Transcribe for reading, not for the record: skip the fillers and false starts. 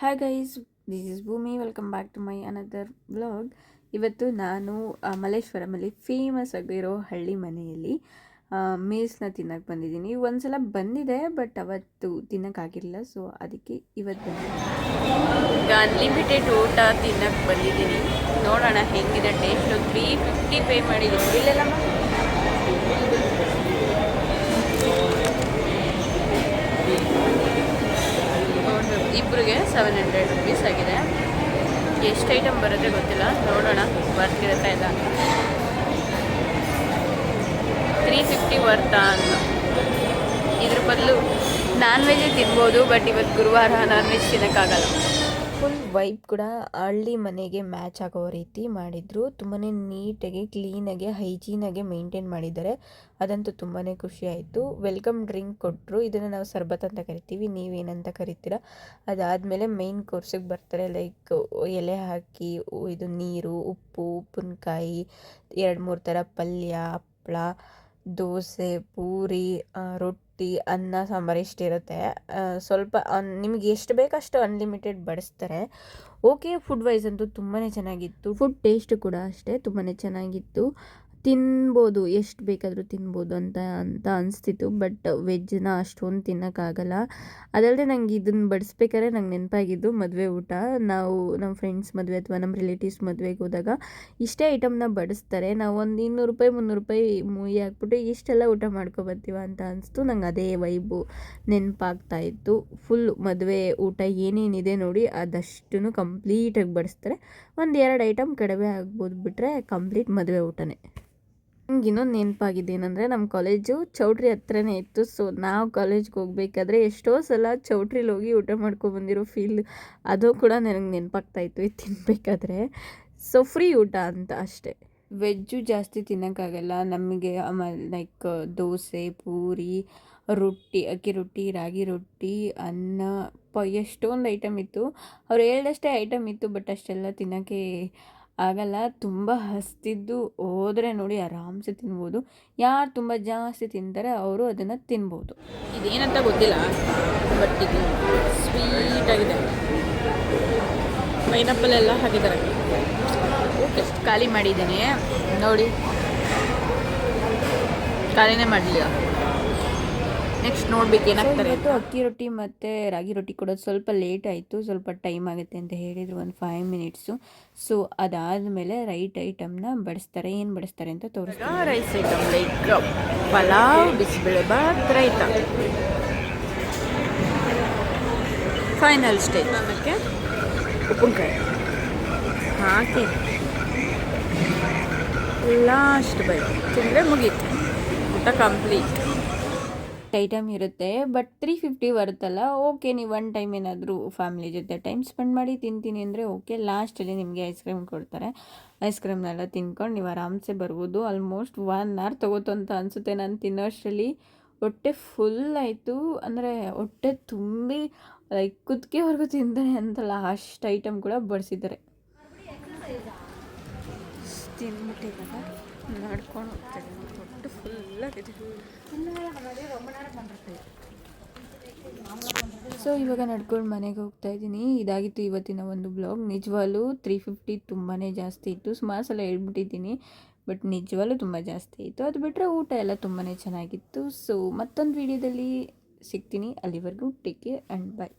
Hi guys, this is Bhoomi. Welcome back to my another vlog. ಇವತ್ತು ನಾನು ಮಲ್ಲೇಶ್ವರಮಲ್ಲಿ famous ಆಗಿರೋ ಹಳ್ಳಿ ಮನೆಯಲ್ಲಿ ಮೀಲ್ಸ್ನ ತಿನ್ನಕ್ಕೆ ಬಂದಿದ್ದೀನಿ. ಒಂದ್ಸಲ ಬಂದಿದೆ, ಬಟ್ ಅವತ್ತು ತಿನ್ನೋಕ್ಕಾಗಿರಲಿಲ್ಲ. ಸೊ ಅದಕ್ಕೆ ಇವತ್ತು ಈಗ ಅನ್ಲಿಮಿಟೆಡ್ ಊಟ ತಿನ್ನಕ್ಕೆ ಬಂದಿದ್ದೀನಿ. ನೋಡೋಣ ಹೆಂಗಿದೆ ಟೇಸ್ಟು. 350 ಪೇ ಮಾಡಿದ್ದೀನಿ. ಇಲ್ಲೆಲ್ಲ ಇಬ್ಬರಿಗೆ 700 ರುಪೀಸ್ ಆಗಿದೆ. ಎಷ್ಟು ಐಟಮ್ ಬರುತ್ತೆ ಗೊತ್ತಿಲ್ಲ, ನೋಡೋಣ ಬರ್ತಿರುತ್ತೆ ಇಲ್ಲ. 350 ವರ್ತಾ ಅಂತ. ಇದ್ರ ಬದಲು ನಾನ್ ವೆಜ್ಜೇ ತಿನ್ಬೋದು, ಬಟ್ ಇವತ್ತು ಗುರುವಾರ ನಾನ್ ವೆಜ್ ತಿನ್ನೋಕ್ಕಾಗಲ್ಲ. ಫುಲ್ ವೈಬ್ ಕೂಡ ಹಳ್ಳಿ ಮನೆಗೆ ಮ್ಯಾಚ್ ಆಗೋ ರೀತಿ ಮಾಡಿದರು. ತುಂಬಾ ನೀಟಾಗಿ, ಕ್ಲೀನಾಗಿ, ಹೈಜೀನಾಗೆ ಮೇಂಟೈನ್ ಮಾಡಿದ್ದಾರೆ. ಅದಂತೂ ತುಂಬಾ ಖುಷಿ ಆಯಿತು. ವೆಲ್ಕಮ್ ಡ್ರಿಂಕ್ ಕೊಟ್ಟರು. ಇದನ್ನು ನಾವು ಸರ್ಬತ್ ಅಂತ ಕರಿತೀವಿ, ನೀವೇನಂತ ಕರಿತೀರ. ಅದಾದಮೇಲೆ ಮೇಯ್ನ್ ಕೋರ್ಸಿಗೆ ಬರ್ತಾರೆ. ಲೈಕ್ ಎಲೆ ಹಾಕಿ, ಇದು ನೀರು, ಉಪ್ಪು, ಉಪ್ಪಿನಕಾಯಿ, 2-3 ಥರ ಪಲ್ಯ, ಹಪ್ಪಳ, ದೋಸೆ, ಪೂರಿ, ರೊಟ್ಟಿ, ಅನ್ನ, ಸಾಂಬಾರು ಇಷ್ಟಿರುತ್ತೆ. ಸ್ವಲ್ಪ ನಿಮಗೆ ಎಷ್ಟು ಬೇಕಷ್ಟು ಅನ್ಲಿಮಿಟೆಡ್ ಬಡಿಸ್ತಾರೆ. ಓಕೆ, ಫುಡ್ ವೈಸ್ ಅಂತೂ ತುಂಬಾ ಚೆನ್ನಾಗಿತ್ತು. ಫುಡ್ ಟೇಸ್ಟ್ ಕೂಡ ಅಷ್ಟೇ ತುಂಬಾ ಚೆನ್ನಾಗಿತ್ತು. ತಿನ್ಬೋದು, ಎಷ್ಟು ಬೇಕಾದರೂ ತಿನ್ಬೋದು ಅಂತ ಅನಿಸ್ತಿತ್ತು. ಬಟ್ ವೆಜ್ಜನ್ನ ಅಷ್ಟೊಂದು ತಿನ್ನೋಕ್ಕಾಗಲ್ಲ. ಅದಲ್ಲದೆ ನಂಗೆ ಇದನ್ನು ಬಡಿಸ್ಬೇಕಾದ್ರೆ ನಂಗೆ ನೆನಪಾಗಿದ್ದು ಮದುವೆ ಊಟ. ನಾವು ನಮ್ಮ ಫ್ರೆಂಡ್ಸ್ ಮದುವೆ ಅಥವಾ ನಮ್ಮ ರಿಲೇಟಿವ್ಸ್ ಮದುವೆಗೆ ಹೋದಾಗ ಇಷ್ಟೇ ಐಟಮ್ನ ಬಡಿಸ್ತಾರೆ. ನಾವು ಒಂದು 200 ರೂಪಾಯಿ 300 ರೂಪಾಯಿ ಮೂಯಿ ಹಾಕ್ಬಿಟ್ಟು ಇಷ್ಟೆಲ್ಲ ಊಟ ಮಾಡ್ಕೊಬರ್ತೀವ ಅಂತ ಅನಿಸ್ತು. ನಂಗೆ ಅದೇ ವೈಬು ನೆನಪಾಗ್ತಾಯಿತ್ತು. ಫುಲ್ ಮದುವೆ ಊಟ ಏನೇನಿದೆ ನೋಡಿ ಅದಷ್ಟು ಕಂಪ್ಲೀಟಾಗಿ ಬಡಿಸ್ತಾರೆ. 1-2 ಐಟಮ್ ಕಡಿಮೆ ಆಗ್ಬೋದು, ಬಿಟ್ಟರೆ ಕಂಪ್ಲೀಟ್ ಮದುವೆ ಊಟನೇ. ನಂಗೆ ಇನ್ನೊಂದು ನೆನಪಾಗಿದೆ ಏನಂದರೆ, ನಮ್ಮ ಕಾಲೇಜು ಚೌಟ್ರಿ ಹತ್ರನೇ ಇತ್ತು. ಸೊ ನಾವು ಕಾಲೇಜ್ಗೆ ಹೋಗ್ಬೇಕಾದ್ರೆ ಎಷ್ಟೋ ಸಲ ಚೌಟ್ರಿಲಿ ಹೋಗಿ ಊಟ ಮಾಡ್ಕೊಬಂದಿರೋ ಫೀಲ್ ಅದು ಕೂಡ ನನಗೆ ನೆನಪಾಗ್ತಾಯಿತ್ತು ಇದು ತಿನ್ನಬೇಕಾದ್ರೆ. ಸೊ ಫ್ರೀ ಊಟ ಅಂತ ಅಷ್ಟೇ. ವೆಜ್ಜು ಜಾಸ್ತಿ ತಿನ್ನೋಕ್ಕಾಗಲ್ಲ ನಮಗೆ. ಲೈಕ್ ದೋಸೆ, ಪೂರಿ, ರೊಟ್ಟಿ, ಅಕ್ಕಿ ರೊಟ್ಟಿ, ರಾಗಿ ರೊಟ್ಟಿ, ಅನ್ನ, ಎಷ್ಟೊಂದು ಐಟಮ್ ಇತ್ತು. ಅವ್ರು ಹೇಳ್ದಷ್ಟೇ ಐಟಮ್ ಇತ್ತು, ಬಟ್ ಅಷ್ಟೆಲ್ಲ ತಿನ್ನೋಕ್ಕೆ ಆಗಲ್ಲ. ತುಂಬ ಹಸ್ತಿದ್ದು ಹೋದರೆ ನೋಡಿ ಆರಾಮ್ಸೆ ತಿನ್ಬೋದು. ಯಾರು ತುಂಬ ಜಾಸ್ತಿ ತಿಂತಾರೆ ಅವರು ಅದನ್ನು ತಿನ್ಬೋದು. ಇದೇನಂತ ಗೊತ್ತಿಲ್ಲ, ಬಟ್ ಇದು ಸ್ವೀಟಾಗಿದೆ. ಪೈನಾಪಲ್ ಎಲ್ಲ ಹಾಕಿದ್ದಾರೆ. ಓಕೆ, ಖಾಲಿ ಮಾಡಿದ್ದೀನಿ ನೋಡಿ. ಖಾಲಿನೇ ಮಾಡಲಿಲ್ಲ. ನೆಕ್ಸ್ಟ್ ನೋಡ್ಬೇಕು ಏನಾಗ್ತಾರೆ. ಇವತ್ತು ಅಕ್ಕಿ ರೊಟ್ಟಿ ಮತ್ತು ರಾಗಿ ರೊಟ್ಟಿ ಕೊಡೋದು ಸ್ವಲ್ಪ ಲೇಟ್ ಆಯಿತು. ಸ್ವಲ್ಪ ಟೈಮ್ ಆಗುತ್ತೆ ಅಂತ ಹೇಳಿದರು, ಒಂದು 5 ಮಿನಿಟ್ಸು. ಸೊ ಅದಾದಮೇಲೆ ರೈಟ್ ಐಟಮ್ನ ಬಡಿಸ್ತಾರೆ. ಏನು ಬಡಿಸ್ತಾರೆ ಅಂತ ತೋರಿಸ್ತಾರೆ. Rice item like pulao, bisibelebath, raita. Final stage ನಮಗೆ ಉಪ್ಪಿನಕಾಯಿ ಹಾಕಿ ಲಾಸ್ಟ್ ಬೈ ತಿಂದರೆ ಮುಗೀತು, ಊಟ ಕಂಪ್ಲೀಟ್. ಐಟಮ್ ಇರುತ್ತೆ, ಬಟ್ 350 ಬರುತ್ತಲ್ಲ. ಓಕೆ, ನೀವು 1 ಟೈಮ್ ಏನಾದರೂ ಫ್ಯಾಮಿಲಿ ಜೊತೆ ಟೈಮ್ ಸ್ಪೆಂಡ್ ಮಾಡಿ ತಿಂತೀನಿ ಅಂದರೆ ಓಕೆ. ಲಾಸ್ಟಲ್ಲಿ ನಿಮಗೆ ಐಸ್ ಕ್ರೀಮ್ ಕೊಡ್ತಾರೆ. ಐಸ್ ಕ್ರೀಮ್ನೆಲ್ಲ ತಿನ್ಕೊಂಡು ನೀವು ಆರಾಮ್ಸೆ ಬರ್ಬೋದು. ಆಲ್ಮೋಸ್ಟ್ 1 ಅವರ್ ತೊಗೋತು ಅಂತ ಅನಿಸುತ್ತೆ. ನಾನು ತಿನ್ನೋ ಅಷ್ಟರಲ್ಲಿ ಹೊಟ್ಟೆ ಫುಲ್ ಆಯಿತು. ಅಂದರೆ ಹೊಟ್ಟೆ ತುಂಬಿ ಲೈಕ್ ಕುತ್ತಿಗೆವರೆಗೂ ತಿಂತಾನೆ ಅಂತಲ್ಲ, ಅಷ್ಟು ಐಟಮ್ ಕೂಡ ಬಡಿಸಿದ್ದಾರೆ. ತಿಂದ್ಬಿಟ್ಟಿದ್ದಾಗ ನಡ್ಕೊಂಡು ಹೋಗ್ತಾರೆ. ಹೊಟ್ಟೆ ಫುಲ್ಲಾಗಿದೆ. ಸೊ ಇವಾಗ ನಡ್ಕೊಂಡು ಮನೆಗೆ ಹೋಗ್ತಾ ಇದ್ದೀನಿ. ಇದಾಗಿತ್ತು ಇವತ್ತಿನ ಒಂದು ಬ್ಲಾಗ್. ನಿಜವಾಗ್ಲೂ 350 ತುಂಬಾ ಜಾಸ್ತಿ ಇತ್ತು. ಸುಮಾರು ಸಲ ಹೇಳ್ಬಿಟ್ಟಿದ್ದೀನಿ, ಬಟ್ ನಿಜವಾಗ್ಲೂ ತುಂಬ ಜಾಸ್ತಿ ಇತ್ತು. ಅದು ಬಿಟ್ಟರೆ ಊಟ ಎಲ್ಲ ತುಂಬಾ ಚೆನ್ನಾಗಿತ್ತು. ಸೊ ಮತ್ತೊಂದು ವಿಡಿಯೋದಲ್ಲಿ ಸಿಗ್ತೀನಿ. ಅಲ್ಲಿವರೆಗೂ ಟೇಕ್ ಕೇರ್ ಆ್ಯಂಡ್ ಬೈ.